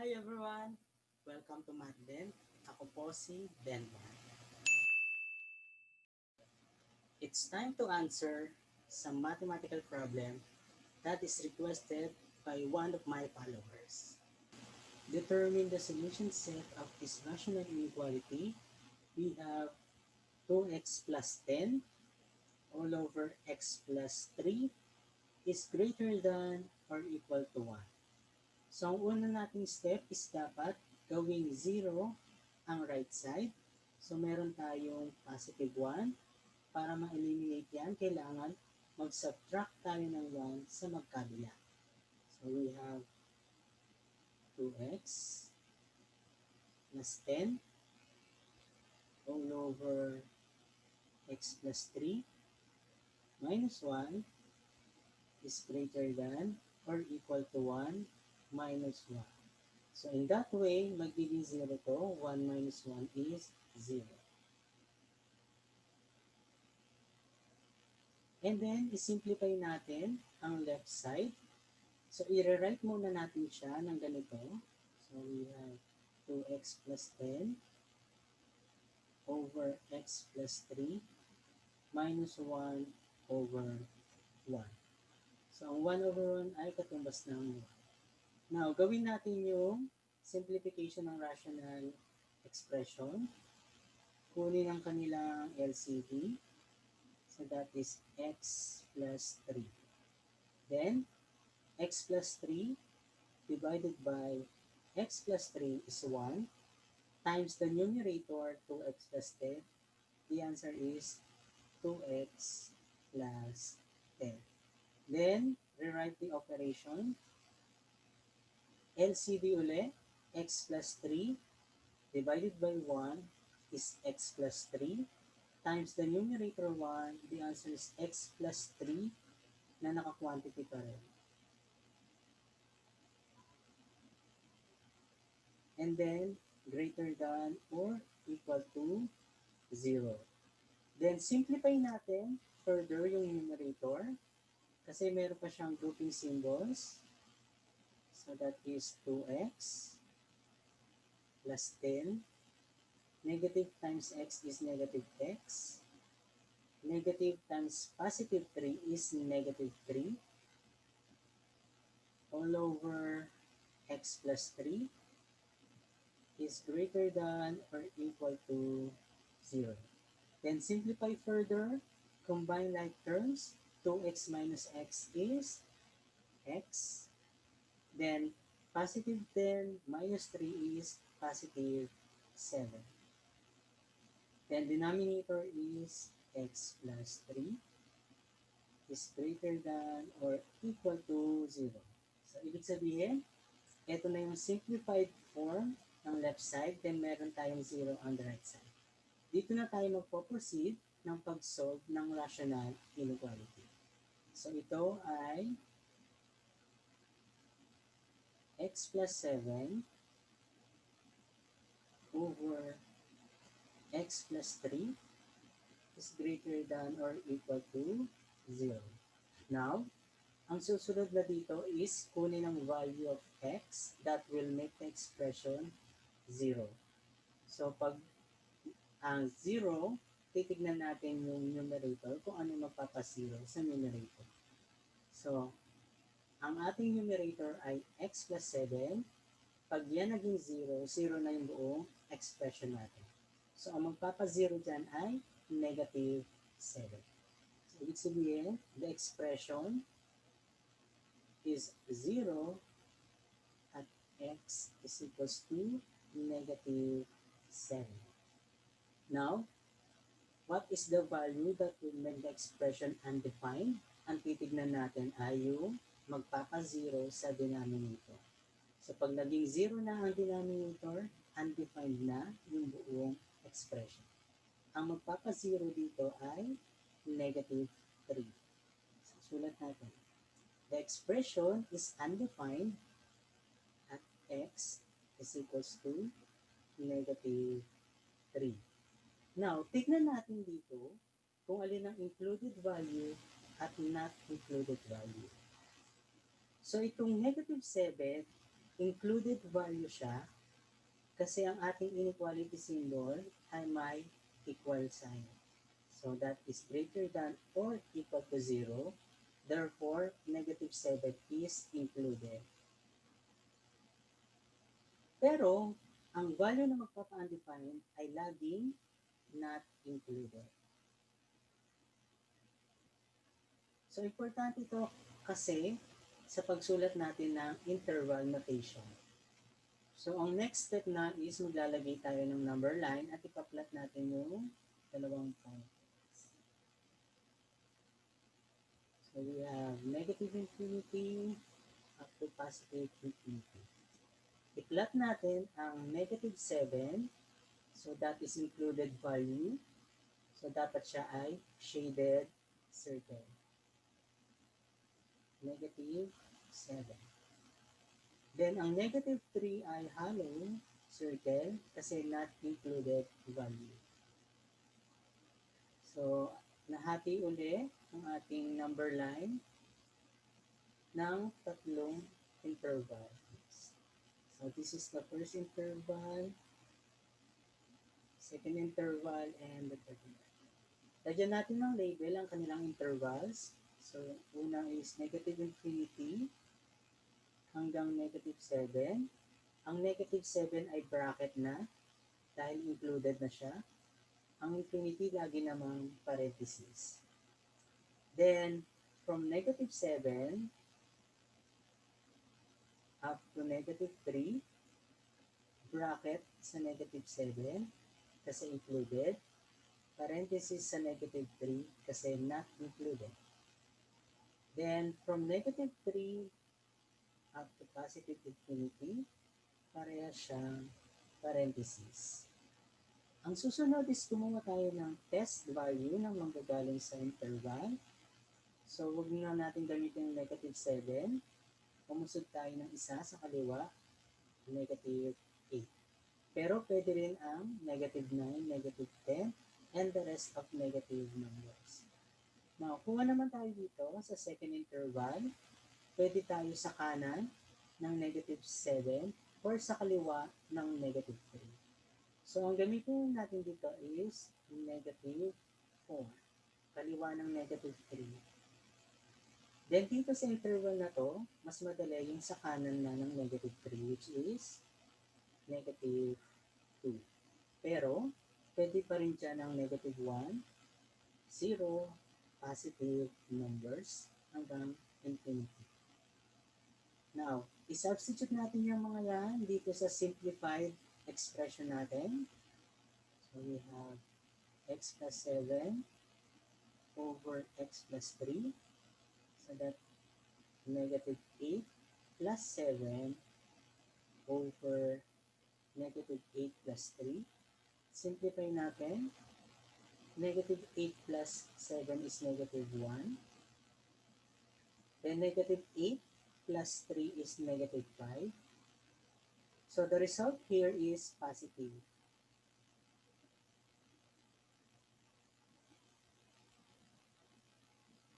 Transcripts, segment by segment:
Hi everyone! Welcome to MathDen. Ako po si Denman. It's time to answer some mathematical problem that is requested by one of my followers. Determine the solution set of this rational inequality. We have 2x plus 10 all over x plus 3 is greater than or equal to 1. So, ang una nating step is dapat gawing 0 ang right side. So, meron tayong positive 1. Para ma-eliminate yan, kailangan mag-subtract tayo ng 1 sa magkabila. So, we have 2x plus 10 all over x plus 3 minus 1 is greater than or equal to 1 minus 1. So, in that way, magiging 0 to. 1 minus 1 is 0. And then, isimplify natin ang left side. So, i-rewrite muna natin siya ng ganito. So, we have 2x plus 10 over x plus 3 minus 1 over 1. So, ang 1 over 1 ay katumbas ng 1. Now, gawin natin yung simplification ng rational expression. Kunin ang kanilang LCD. So, that is x plus 3. Then, x plus 3 divided by x plus 3 is 1 times the numerator 2x plus 10. The answer is 2x plus 10. Then, rewrite the operation. LCD ulit, x plus 3 divided by 1 is x plus 3 times the numerator 1. The answer is x plus 3 na naka-quantity pa rin. And then, greater than or equal to 0. Then, simplify natin further yung numerator kasi meron pa siyang grouping symbols. So, that is 2x plus 10. Negative times x is negative x. Negative times positive 3 is negative 3. All over x plus 3 is greater than or equal to 0. Then simplify further, combine like terms, 2x minus x is x. Then positive 10 minus 3 is positive 7. Then denominator is x plus 3 is greater than or equal to 0. So ibig sabihin, ito na yung simplified form ng left side, then meron tayong 0 on the right side. Dito na tayo magpo-proceed ng pag-solve ng rational inequality. So ito ay x plus 7 over x plus 3 is greater than or equal to 0. Now, ang susunod na dito is kunin ang value of x that will make the expression 0. So, pag ang 0, titignan natin yung numerator kung ano magpapasiro sa numerator. So, ang ating numerator ay x plus 7. Pag yan naging 0, 0 na yung buong expression natin. So, ang magpapa-0 dyan ay negative 7. So, ibig sabihin, the expression is 0 at x is equals to negative 7. Now, what is the value that will make the expression undefined? Ang titignan natin ay yung magpapa-0 sa denominator. So, pag naging 0 na ang denominator, undefined na yung buong expression. Ang magpapa-0 dito ay negative 3. So, sulat natin. The expression is undefined at x is equals to negative 3. Now, tignan natin dito kung alin ang included value at not included value. So, itong negative 7, included value siya kasi ang ating inequality symbol ay may equal sign. So that is greater than or equal to 0. Therefore, negative 7 is included. Pero, ang value na magpapa-undefined ay laging not included. So, importante ito kasi sa pagsulat natin ng interval notation. So, ang next step na is maglalagay tayo ng number line at ipa-plot natin yung dalawang points. So, we have negative infinity up to positive infinity. I-plot natin ang negative 7. So, that is included value. So, dapat siya ay shaded circle. Negative 7. Then, ang negative 3 ay hollow circle kasi not included value. So, nahati uli ang ating number line ng tatlong intervals. So, this is the first interval, second interval, and the third interval. Lagyan natin ng label ang kanilang intervals. So, una is negative infinity hanggang negative 7. Ang negative 7 ay bracket na dahil included na siya. Ang infinity lagi namang parenthesis. Then, from negative 7 up to negative 3, bracket sa negative 7 kasi included, parenthesis sa negative 3 kasi not included. Then, from negative 3 up to positive infinity, pareha siyang parenthesis. Ang susunod is gumawa tayo ng test value ng manggagaling sa interval. So, huwag na natin gamitin yung negative 7. Pumusod tayo ng isa sa kaliwa, negative 8. Pero pwede rin ang negative 9, negative 10, and the rest of negative numbers. Now, kuha naman tayo dito sa second interval. Pwede tayo sa kanan ng negative 7 or sa kaliwa ng negative 3. So, ang gamitin natin dito is negative 4. Kaliwa ng negative 3. Then, dito sa interval na to, mas madali yung sa kanan na ng negative 3, which is negative 2. Pero, pwede pa rin dyan ng negative 1, 0, positive numbers hanggang infinity. Now, i-substitute natin yung mga yan dito sa simplified expression natin. So, we have x plus 7 over x plus 3. So, that negative 8 plus 7 over negative 8 plus 3. Simplify natin. Negative 8 plus 7 is negative 1. Then negative 8 plus 3 is negative 5. So the result here is positive.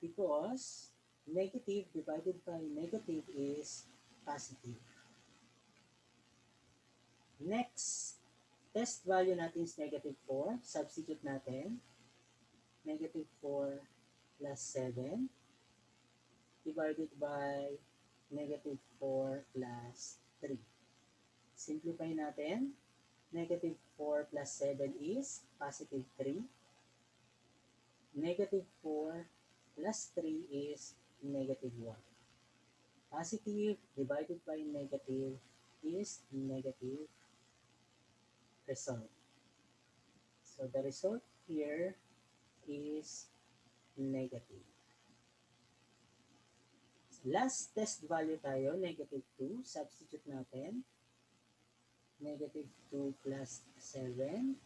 Because negative divided by negative is positive. Next, test value natin is negative 4. Substitute natin. Negative 4 plus 7 divided by negative 4 plus 3. Simplify natin. Negative 4 plus 7 is positive 3. Negative 4 plus 3 is negative 1. Positive divided by negative is negative result. So the result here is negative. Last test value tayo, negative 2. Substitute natin. Negative 2 plus 7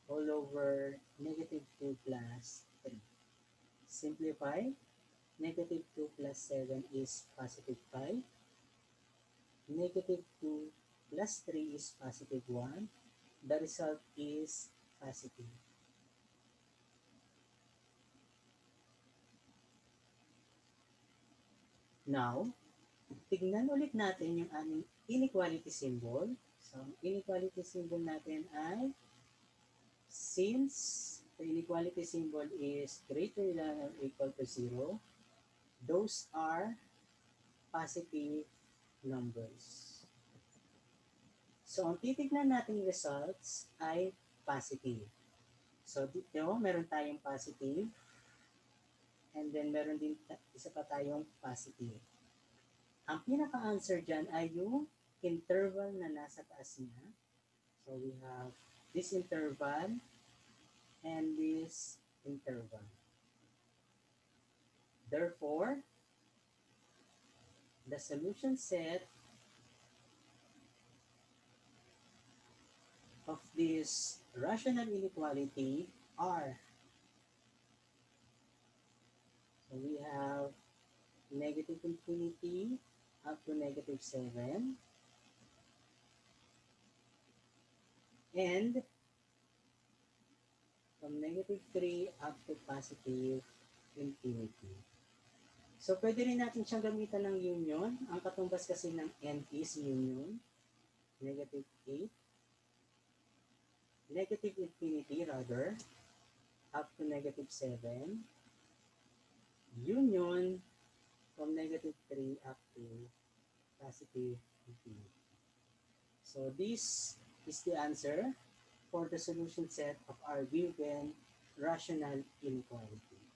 all over negative 2 plus 3. Simplify. Negative 2 plus 7 is positive 5. Negative 2 plus 3 is positive 1. The result is positive. Now, tignan ulit natin yung aming inequality symbol. So, ang inequality symbol natin ay since the inequality symbol is greater than or equal to 0, those are positive numbers. So, ang titignan nating results ay positive. So, dito, meron tayong positive. And then, meron din isa pa tayong positive. Ang pinaka-answer dyan ay yung interval na nasa taas niya. So, we have this interval and this interval. Therefore, the solution set of this rational inequality are, so we have negative infinity up to negative 7, and from negative 3 up to positive infinity. So, pwede rin natin siyang gamitan ng union. Ang katumbas kasi ng n is union, negative 8, negative infinity rather, up to negative 7, union from negative 3 up to positive infinity. So, this is the answer for the solution set of our given rational inequality.